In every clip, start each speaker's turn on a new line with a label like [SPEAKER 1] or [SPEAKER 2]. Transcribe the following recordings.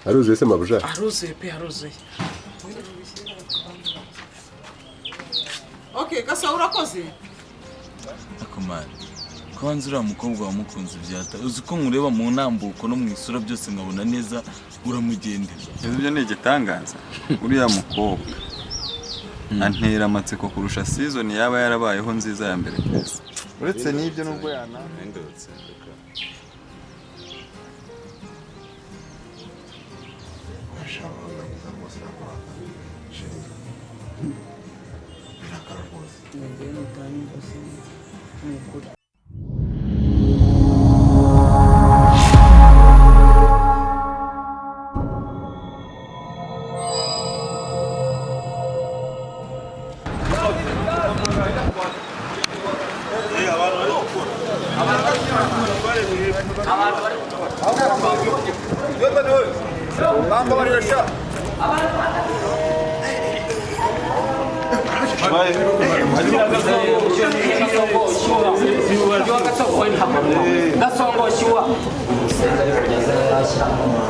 [SPEAKER 1] Aruzuye se mabuja?
[SPEAKER 2] Aruzuye pe aruzuye.
[SPEAKER 3] Okay, gasa urakoze.
[SPEAKER 4] Akomana. Kwanza uriya mukobwa wamukunze byata. Uzi ko nkureba mu ntambuko no mu isura byose nkabona neza uramugendera.
[SPEAKER 5] Ibyo ni igitangaza. Uriya mukobwa antera amatsiko kurusha season yaba yarabayeho nziza ya mbere kwese. Uretse n'ibyo nubwo yanahindutse.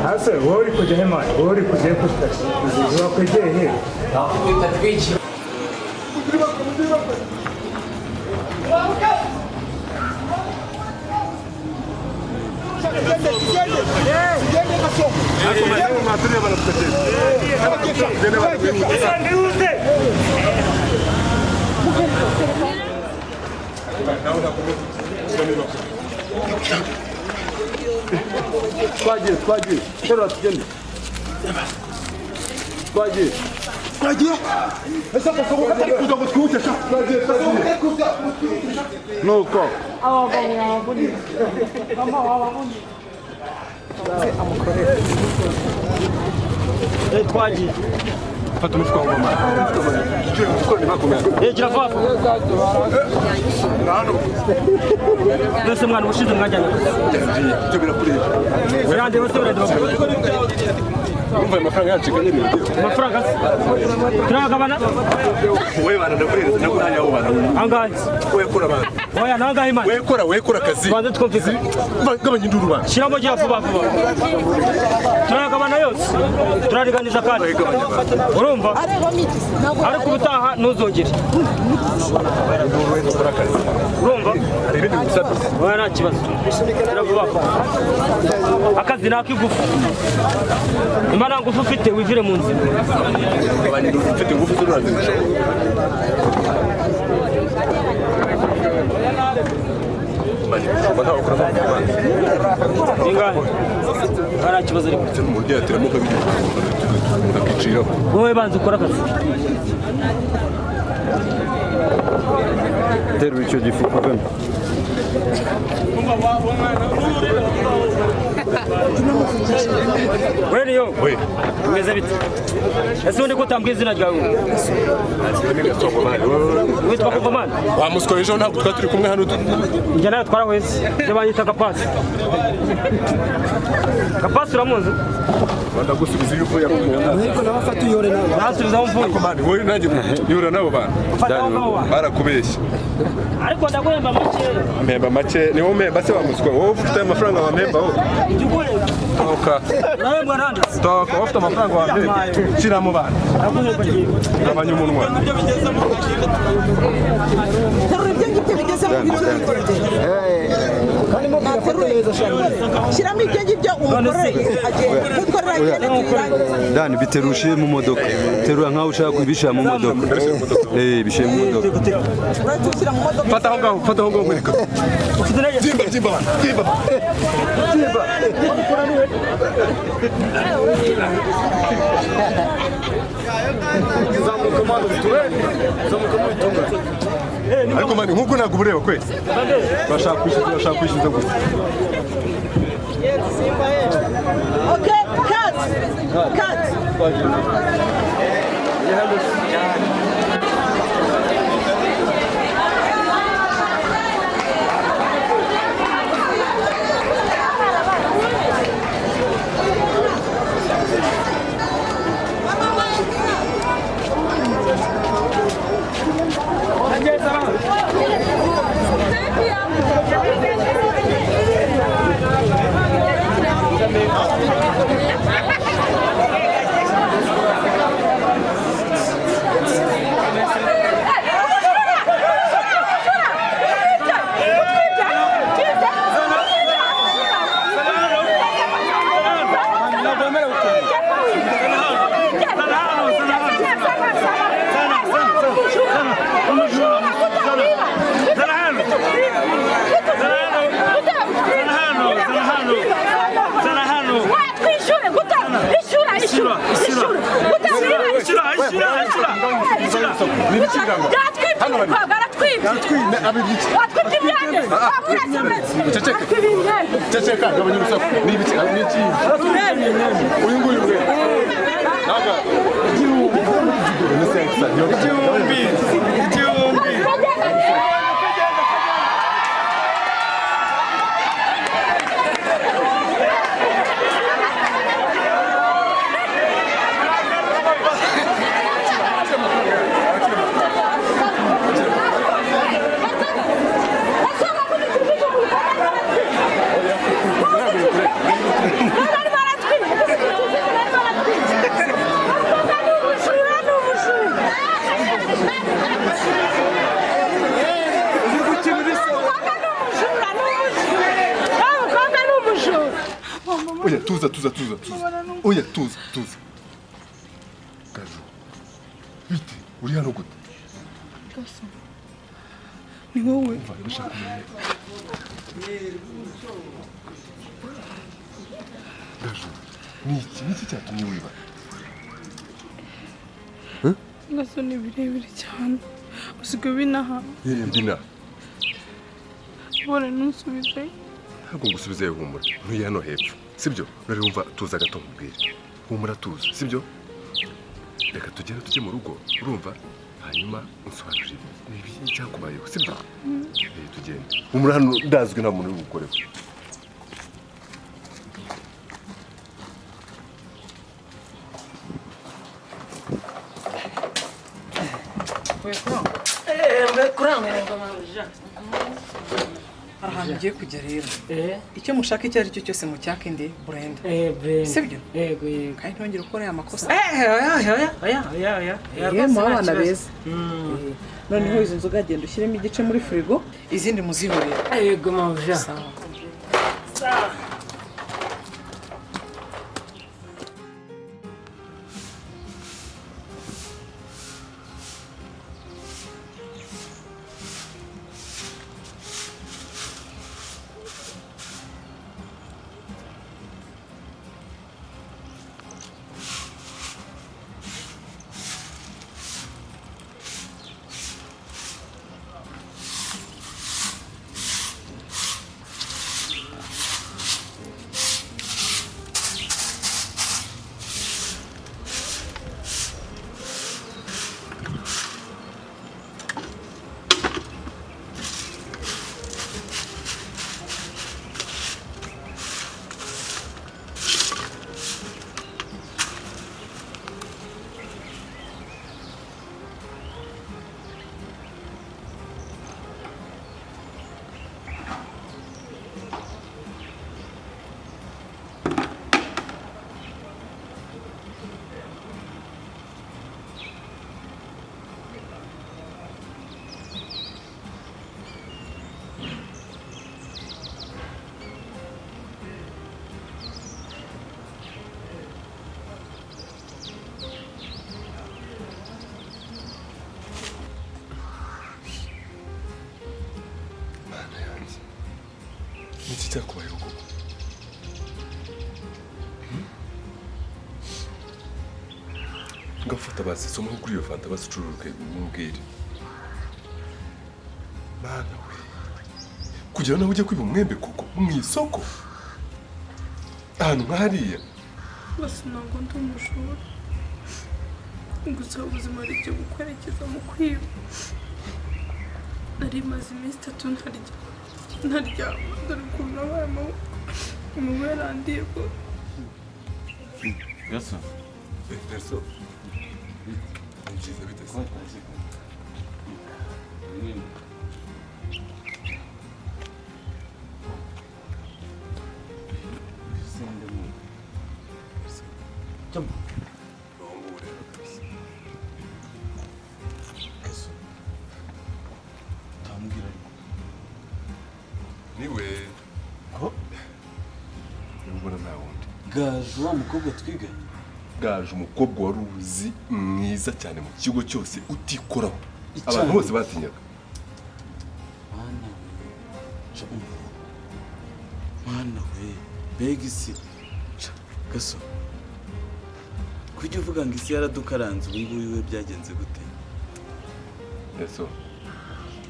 [SPEAKER 6] Hasa wori kujya hema wori kujya kusta wakujye he
[SPEAKER 1] Twagiye shora tugende twagiye ese kusoboka atari kuza ngo twihutesha twagiye nuko
[SPEAKER 6] twagiye
[SPEAKER 1] fata umufuka wa mama
[SPEAKER 6] gira fafa nese mwana ushize mwajyana
[SPEAKER 1] byo birakureba
[SPEAKER 6] yandi bose barandeba
[SPEAKER 1] umva amafaranga yacikanye n'ibyo
[SPEAKER 6] amafaranga turagabana
[SPEAKER 1] wewe bana ndakureza naguhanya abo bana
[SPEAKER 6] angahe
[SPEAKER 1] wewe kora bana
[SPEAKER 6] oya nangahe imana
[SPEAKER 1] wewe kora kazi
[SPEAKER 6] banze twumvise
[SPEAKER 1] gabanya induru bana
[SPEAKER 6] shiramo gira vuba turagabana yose turariganiza kandi urumva ariko ubutaha ntuzongere urumva
[SPEAKER 1] hari ibindi bisatu
[SPEAKER 6] oya nta kibazo turavuba akazi nakigufu imana ngufu ufite wivire mu nzira
[SPEAKER 1] abantu ufite ingufu z'uranzisha
[SPEAKER 6] ingahe nta kibazo ariko
[SPEAKER 1] mu buryo yateramo kabiri akiciraho
[SPEAKER 6] wowe banza ukora akazi
[SPEAKER 1] terura icyo gifu kavemo
[SPEAKER 6] wewe yo umeze bite ese undi ko utambwiye izina ryawe witwa Kongomani
[SPEAKER 1] wamuswa ejo ntabwo twari turi kumwe hano
[SPEAKER 6] njye nawe twarahweze njye banyita Kapasi Kapasi uramuzi
[SPEAKER 1] ndagusubiza iyo uvuye
[SPEAKER 6] ariko nabafata uyore nawe nasubizaho mvuye
[SPEAKER 1] Kongomani wowe nanjye yura nabo bantu barakubeshya
[SPEAKER 6] ariko ndaguhemba make
[SPEAKER 1] mpemba make ni wowe mpemba se wamuswa wowe ufite amafaranga wampemba wowe toka
[SPEAKER 6] nahembwa nande
[SPEAKER 1] toka wowe ufite amafaranga wampemba shyira mu bantu gabanya umunwa
[SPEAKER 3] Shiramo ibyo ngibyo umukoreye
[SPEAKER 7] Dani biterushe mu modoka terura nkaho ushaka kubishira mu modoka bishe mu modoka
[SPEAKER 1] fata aho ngaho mwereka Timba ariko mani nkuko ntabwo ubureba kwese bashaka kwishyuza gusa
[SPEAKER 3] Okay, cut.
[SPEAKER 8] Thank you.
[SPEAKER 6] ishyura
[SPEAKER 1] Ni ibikinganga. Hano bari. Ceceka gabanya urusaku. Ni ibiki? Ni iki? Uyu nguyu we. Naga. Igihumbi. Oya, tuza. Oya, tuza. Gaju. Bite, uri hano gute?
[SPEAKER 2] Gaso. Ni wowe.
[SPEAKER 1] Gaju, ni iki cyatumye wiba?
[SPEAKER 2] Gaso ni birebire cyane. Usigaye binaha.
[SPEAKER 1] Mbyina.
[SPEAKER 2] Bora ntusubize.
[SPEAKER 1] Ntabwo ngusubize humura. Ntuye hano hepfo. Sibyo? Rero wumva tuza gato nkubwire. Humura tuza, sibyo? Reka tujye mu rugo. Urumva? Hanyuma unsobanurire ibi cyakubayeho, sibyo? Tugende. Humura hano ndazwi nta muntu uri gukoreho.
[SPEAKER 3] ahantu ugiye kujya rero icyo mushaka icyo ari cyo cyose mucyaka indi Brenda sibyo kandi ntongere gukora aya makosa mu abana beza noneho izo nzoga genda ushyiremo igice muri firigo izindi muzihorere
[SPEAKER 6] yego mavya
[SPEAKER 1] Niki cyakubayeho koko? Ngafata basi somaho kuri iyo fanta basi ucururuke mubwire. Mana we. Kugira nawe ujye kwiba umwembe koko mu isoko. Ahantu nk'ahariya.
[SPEAKER 2] Basi ntabwo ndi umujura. Gusa ubuzima ari byo gukwerekeza mu kwiba. Nari maze iminsi 3 ntarya dore ukuntu nabaye amaboko yarandiye ko.
[SPEAKER 4] Gaso.
[SPEAKER 1] Gaso. Ngize bite se? Niwe ko ubona nta wundi
[SPEAKER 4] Gaju wa mukobwa twiga
[SPEAKER 1] Gaju umukobwa wari uzi mwiza cyane mu kigo cyose utikoraho abantu bose batinyaga
[SPEAKER 4] Mana we bega isi Gaso kujya uvuga ngo isi yaradukaranze ubu ngubu we byagenze gute?
[SPEAKER 1] Eso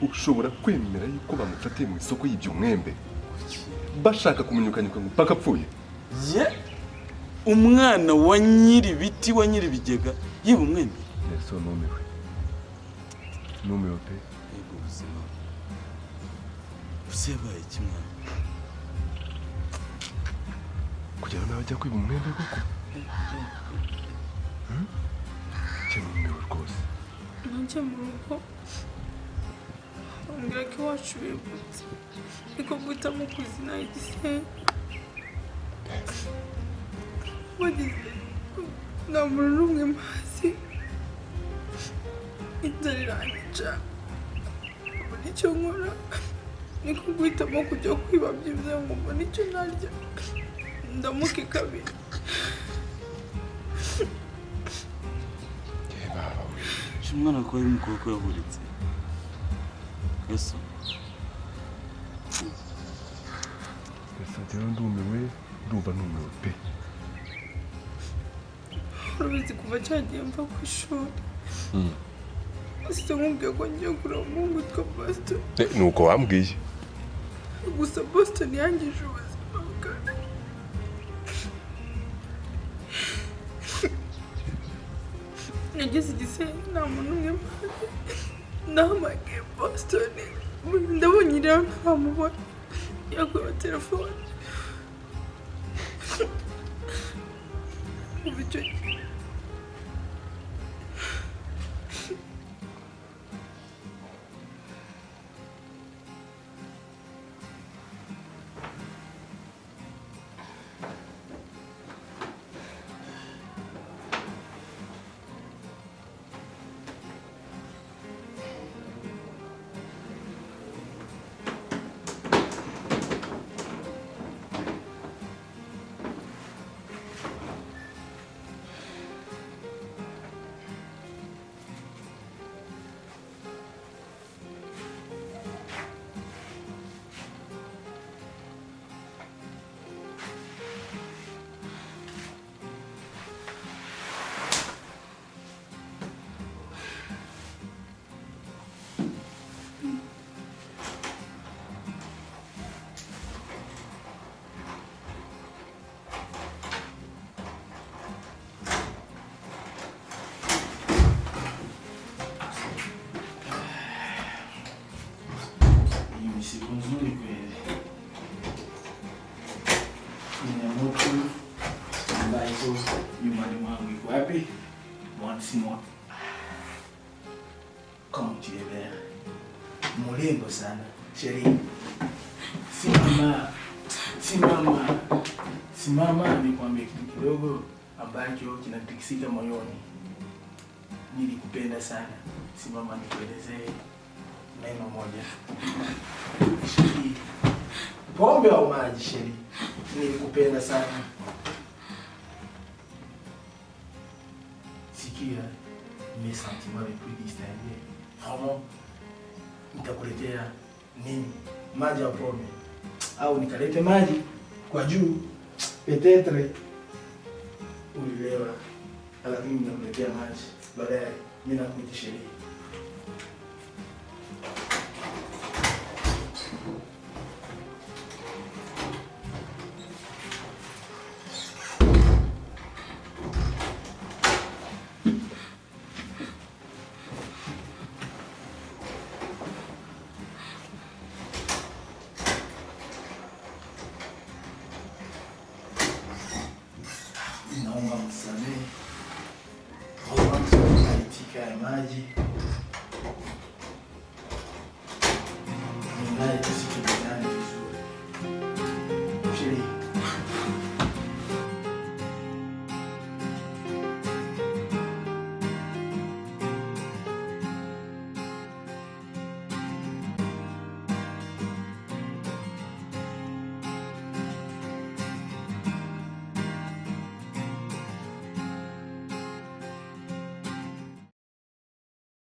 [SPEAKER 1] ushobora kwemera yuko bamufatiye mu isoko y'ibyo mwembe bashaka kumenyekanyuka ngo paka apfuye?
[SPEAKER 4] Ye umwana wa nyiri biti wa nyiri bigega yiba umwembe.
[SPEAKER 1] Eso numiwe pe.
[SPEAKER 4] Yego ubuzima busebaye kimwe
[SPEAKER 1] kugira ngo nawe ajya kwiba umwembe koko. Numiwe rwose.
[SPEAKER 2] Nanjye mu rugo ambwira ko iwacu bibutse niko guhitamo ku izina Igisenyi. Wagize nta muntu n'umwe mazi, inzara iranyica, mbona icyo nkora niko guhitamo kujya kwiba byibuze ngo mbone icyo narya ndamuke kabiri.
[SPEAKER 4] umwana ko ari mukoko yahuritse. Yesu
[SPEAKER 1] rero ndumiwe, ndumva numiwe pe.
[SPEAKER 2] Urabizi kuva cyagiye mva ku ishuri ese nkubwiye ko ngiye kureba umuhungu witwa Boston.
[SPEAKER 1] Nuko wambwiye.
[SPEAKER 2] Gusa Boston yangije ubuzima bwanjye. Nageze Igisenyi nta muntu umwe mpazi, nahamagaye Boston ndabonye rero ntaramubona, yakuye telefone. Kuva icyo gihe
[SPEAKER 8] siku nzuri kweli. Nina moto ambazo nyumbani mwangu iko wapi? Mwansimo Kaunti ya Mbeya. Mrembo sana. Sheri. Simama nikwambie kitu kidogo ambacho kinatikisika moyoni. Nilikupenda sana. Simama nikuelezee neno moja. Sheri. Pombe au maji Sheri? Nilikupenda sana. Sikia, mes sentiments les plus distingués. Vraiment, nitakuletea nini? Maji au pombe? Au nikalete maji kwa juu? Petetre ulilewa, lakini mimi nakuletea maji. Baadaye mimi nakuita Sheri. Naomba msamehe kwa kaitika ya maji.